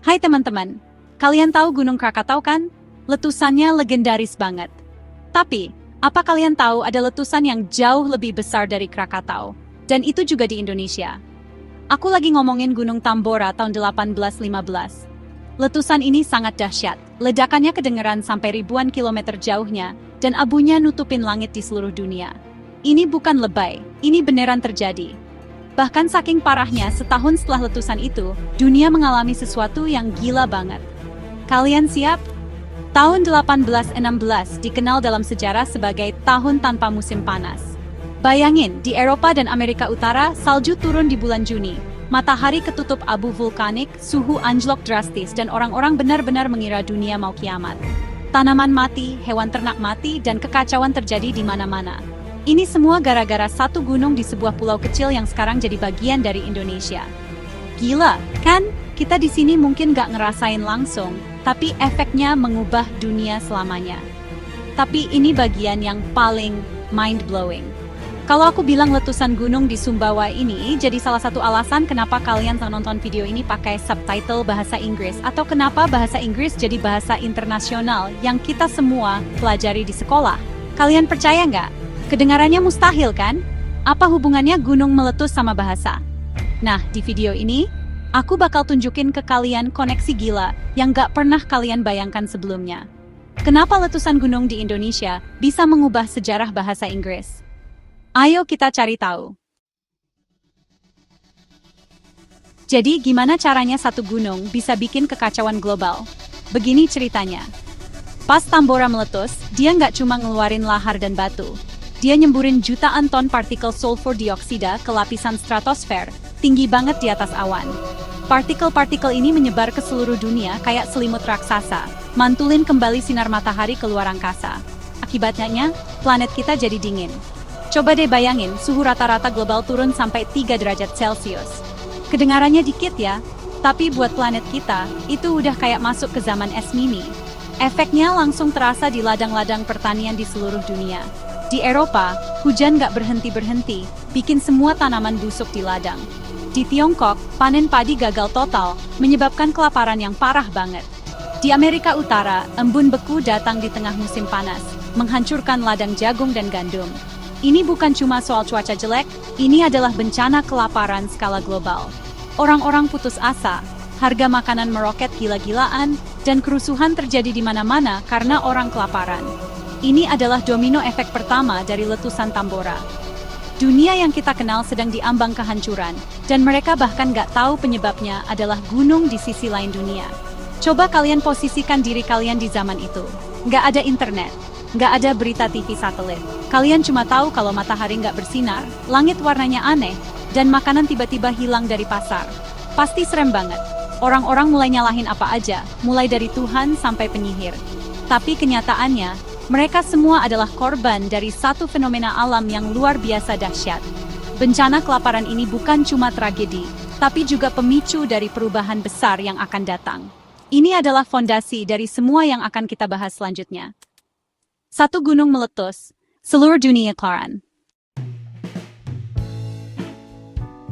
Hai teman-teman, kalian tahu Gunung Krakatau kan? Letusannya legendaris banget. Tapi, apa kalian tahu ada letusan yang jauh lebih besar dari Krakatau? Dan itu juga di Indonesia. Aku lagi ngomongin Gunung Tambora tahun 1815. Letusan ini sangat dahsyat, ledakannya kedengeran sampai ribuan kilometer jauhnya, dan abunya nutupin langit di seluruh dunia. Ini bukan lebay, ini beneran terjadi. Bahkan saking parahnya, setahun setelah letusan itu, dunia mengalami sesuatu yang gila banget. Kalian siap? Tahun 1816 dikenal dalam sejarah sebagai tahun tanpa musim panas. Bayangin, di Eropa dan Amerika Utara, salju turun di bulan Juni. Matahari ketutup abu vulkanik, suhu anjlok drastis, dan orang-orang benar-benar mengira dunia mau kiamat. Tanaman mati, hewan ternak mati, dan kekacauan terjadi di mana-mana. Ini semua gara-gara satu gunung di sebuah pulau kecil yang sekarang jadi bagian dari Indonesia. Gila, kan? Kita di sini mungkin gak ngerasain langsung, tapi efeknya mengubah dunia selamanya. Tapi ini bagian yang paling mind-blowing. Kalau aku bilang letusan gunung di Sumbawa ini jadi salah satu alasan kenapa kalian nonton video ini pakai subtitle bahasa Inggris, atau kenapa bahasa Inggris jadi bahasa internasional yang kita semua pelajari di sekolah. Kalian percaya nggak? Kedengarannya mustahil kan? Apa hubungannya gunung meletus sama bahasa? Nah, di video ini, aku bakal tunjukin ke kalian koneksi gila yang gak pernah kalian bayangkan sebelumnya. Kenapa letusan gunung di Indonesia bisa mengubah sejarah bahasa Inggris? Ayo kita cari tahu. Jadi, gimana caranya satu gunung bisa bikin kekacauan global? Begini ceritanya. Pas Tambora meletus, dia nggak cuma ngeluarin lahar dan batu. Dia nyemburin jutaan ton partikel sulfur dioksida ke lapisan stratosfer, tinggi banget di atas awan. Partikel-partikel ini menyebar ke seluruh dunia kayak selimut raksasa, mantulin kembali sinar matahari ke luar angkasa. Akibatnya, planet kita jadi dingin. Coba deh bayangin, suhu rata-rata global turun sampai 3 derajat Celcius. Kedengarannya dikit ya, tapi buat planet kita, itu udah kayak masuk ke zaman es mini. Efeknya langsung terasa di ladang-ladang pertanian di seluruh dunia. Di Eropa, hujan gak berhenti-berhenti, bikin semua tanaman busuk di ladang. Di Tiongkok, panen padi gagal total, menyebabkan kelaparan yang parah banget. Di Amerika Utara, embun beku datang di tengah musim panas, menghancurkan ladang jagung dan gandum. Ini bukan cuma soal cuaca jelek, ini adalah bencana kelaparan skala global. Orang-orang putus asa, harga makanan meroket gila-gilaan, dan kerusuhan terjadi di mana-mana karena orang kelaparan. Ini adalah domino efek pertama dari letusan Tambora. Dunia yang kita kenal sedang diambang kehancuran, dan mereka bahkan gak tahu penyebabnya adalah gunung di sisi lain dunia. Coba kalian posisikan diri kalian di zaman itu. Gak ada internet, gak ada berita TV satelit. Kalian cuma tahu kalau matahari gak bersinar, langit warnanya aneh, dan makanan tiba-tiba hilang dari pasar. Pasti serem banget. Orang-orang mulai nyalahin apa aja, mulai dari Tuhan sampai penyihir. Tapi kenyataannya, mereka semua adalah korban dari satu fenomena alam yang luar biasa dahsyat. Bencana kelaparan ini bukan cuma tragedi, tapi juga pemicu dari perubahan besar yang akan datang. Ini adalah fondasi dari semua yang akan kita bahas selanjutnya. Satu gunung meletus, seluruh dunia kelaparan.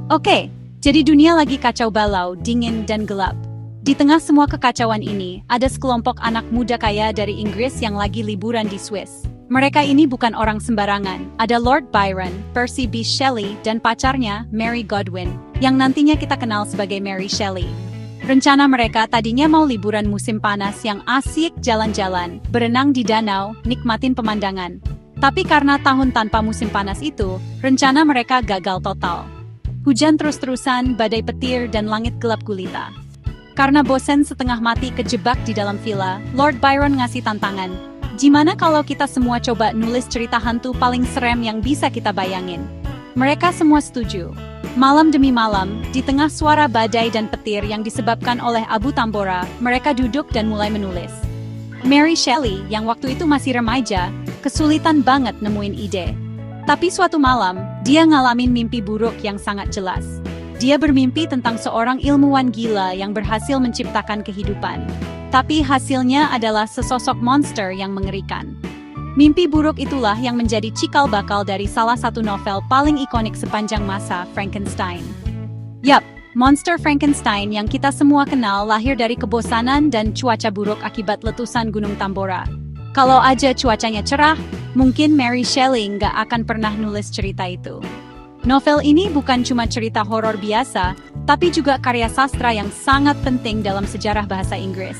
Oke, jadi dunia lagi kacau balau, dingin dan gelap. Di tengah semua kekacauan ini, ada sekelompok anak muda kaya dari Inggris yang lagi liburan di Swiss. Mereka ini bukan orang sembarangan. Ada Lord Byron, Percy B. Shelley, dan pacarnya, Mary Godwin, yang nantinya kita kenal sebagai Mary Shelley. Rencana mereka tadinya mau liburan musim panas yang asik jalan-jalan, berenang di danau, nikmatin pemandangan. Tapi karena tahun tanpa musim panas itu, rencana mereka gagal total. Hujan terus-terusan, badai petir, dan langit gelap gulita. Karena bosen setengah mati kejebak di dalam villa, Lord Byron ngasih tantangan. Gimana kalau kita semua coba nulis cerita hantu paling serem yang bisa kita bayangin? Mereka semua setuju. Malam demi malam, di tengah suara badai dan petir yang disebabkan oleh abu Tambora, mereka duduk dan mulai menulis. Mary Shelley, yang waktu itu masih remaja, kesulitan banget nemuin ide. Tapi suatu malam, dia ngalamin mimpi buruk yang sangat jelas. Dia bermimpi tentang seorang ilmuwan gila yang berhasil menciptakan kehidupan. Tapi hasilnya adalah sesosok monster yang mengerikan. Mimpi buruk itulah yang menjadi cikal bakal dari salah satu novel paling ikonik sepanjang masa, Frankenstein. Yap, Monster Frankenstein yang kita semua kenal lahir dari kebosanan dan cuaca buruk akibat letusan Gunung Tambora. Kalau aja cuacanya cerah, mungkin Mary Shelley nggak akan pernah nulis cerita itu. Novel ini bukan cuma cerita horor biasa, tapi juga karya sastra yang sangat penting dalam sejarah bahasa Inggris.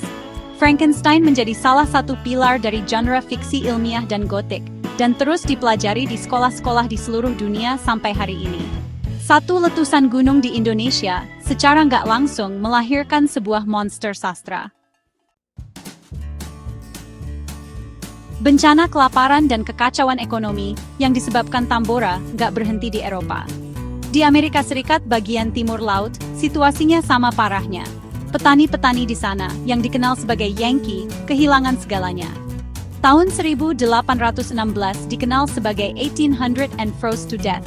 Frankenstein menjadi salah satu pilar dari genre fiksi ilmiah dan gotik, dan terus dipelajari di sekolah-sekolah di seluruh dunia sampai hari ini. Satu letusan gunung di Indonesia, secara nggak langsung melahirkan sebuah monster sastra. Bencana kelaparan dan kekacauan ekonomi yang disebabkan Tambora nggak berhenti di Eropa. Di Amerika Serikat bagian timur laut, situasinya sama parahnya. Petani-petani di sana, yang dikenal sebagai Yankee, kehilangan segalanya. Tahun 1816 dikenal sebagai 1800 and froze to death.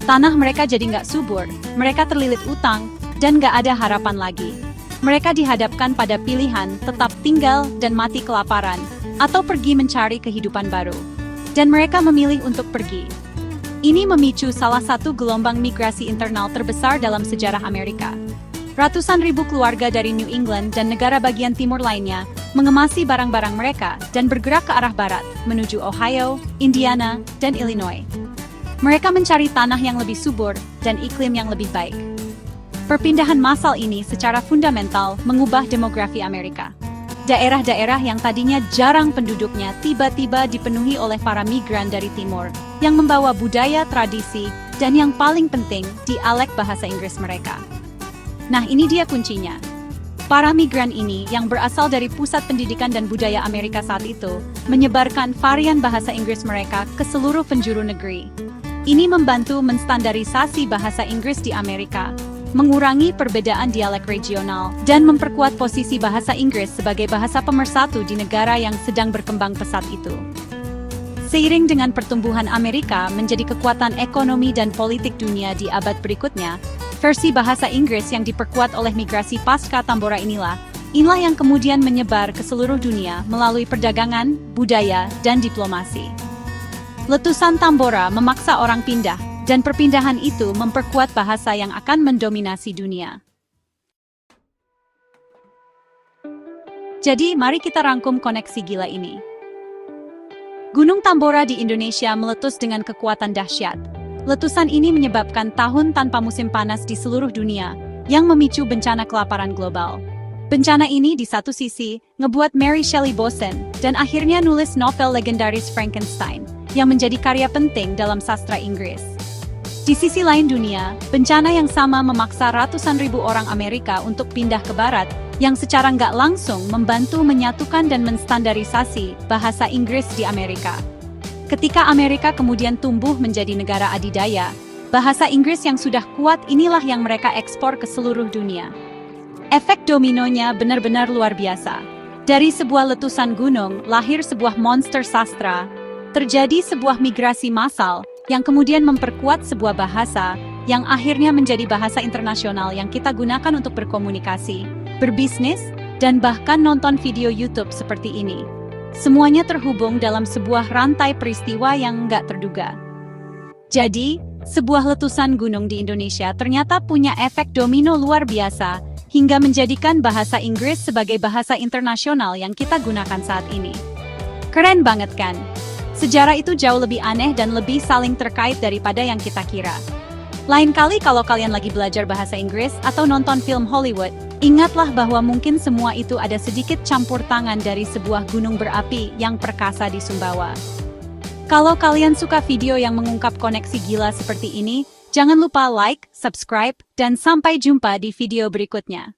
Tanah mereka jadi nggak subur, mereka terlilit utang, dan nggak ada harapan lagi. Mereka dihadapkan pada pilihan tetap tinggal dan mati kelaparan, atau pergi mencari kehidupan baru. Dan mereka memilih untuk pergi. Ini memicu salah satu gelombang migrasi internal terbesar dalam sejarah Amerika. Ratusan ribu keluarga dari New England dan negara bagian timur lainnya mengemasi barang-barang mereka dan bergerak ke arah barat, menuju Ohio, Indiana, dan Illinois. Mereka mencari tanah yang lebih subur dan iklim yang lebih baik. Perpindahan massal ini secara fundamental mengubah demografi Amerika. Daerah-daerah yang tadinya jarang penduduknya tiba-tiba dipenuhi oleh para migran dari timur, yang membawa budaya, tradisi, dan yang paling penting, dialek bahasa Inggris mereka. Nah, ini dia kuncinya. Para migran ini yang berasal dari pusat pendidikan dan budaya Amerika saat itu, menyebarkan varian bahasa Inggris mereka ke seluruh penjuru negeri. Ini membantu menstandarisasi bahasa Inggris di Amerika, mengurangi perbedaan dialek regional, dan memperkuat posisi bahasa Inggris sebagai bahasa pemersatu di negara yang sedang berkembang pesat itu. Seiring dengan pertumbuhan Amerika menjadi kekuatan ekonomi dan politik dunia di abad berikutnya, versi bahasa Inggris yang diperkuat oleh migrasi pasca Tambora inilah yang kemudian menyebar ke seluruh dunia melalui perdagangan, budaya, dan diplomasi. Letusan Tambora memaksa orang pindah, dan perpindahan itu memperkuat bahasa yang akan mendominasi dunia. Jadi, mari kita rangkum koneksi gila ini. Gunung Tambora di Indonesia meletus dengan kekuatan dahsyat. Letusan ini menyebabkan tahun tanpa musim panas di seluruh dunia, yang memicu bencana kelaparan global. Bencana ini di satu sisi, ngebuat Mary Shelley bosen, dan akhirnya nulis novel legendaris Frankenstein, yang menjadi karya penting dalam sastra Inggris. Di sisi lain dunia, bencana yang sama memaksa ratusan ribu orang Amerika untuk pindah ke barat, yang secara nggak langsung membantu menyatukan dan menstandarisasi bahasa Inggris di Amerika. Ketika Amerika kemudian tumbuh menjadi negara adidaya, bahasa Inggris yang sudah kuat inilah yang mereka ekspor ke seluruh dunia. Efek dominonya benar-benar luar biasa. Dari sebuah letusan gunung, lahir sebuah monster sastra, terjadi sebuah migrasi massal, yang kemudian memperkuat sebuah bahasa, yang akhirnya menjadi bahasa internasional yang kita gunakan untuk berkomunikasi, berbisnis, dan bahkan nonton video YouTube seperti ini. Semuanya terhubung dalam sebuah rantai peristiwa yang nggak terduga. Jadi, sebuah letusan gunung di Indonesia ternyata punya efek domino luar biasa, hingga menjadikan bahasa Inggris sebagai bahasa internasional yang kita gunakan saat ini. Keren banget kan? Sejarah itu jauh lebih aneh dan lebih saling terkait daripada yang kita kira. Lain kali kalau kalian lagi belajar bahasa Inggris atau nonton film Hollywood, ingatlah bahwa mungkin semua itu ada sedikit campur tangan dari sebuah gunung berapi yang perkasa di Sumbawa. Kalau kalian suka video yang mengungkap koneksi gila seperti ini, jangan lupa like, subscribe, dan sampai jumpa di video berikutnya.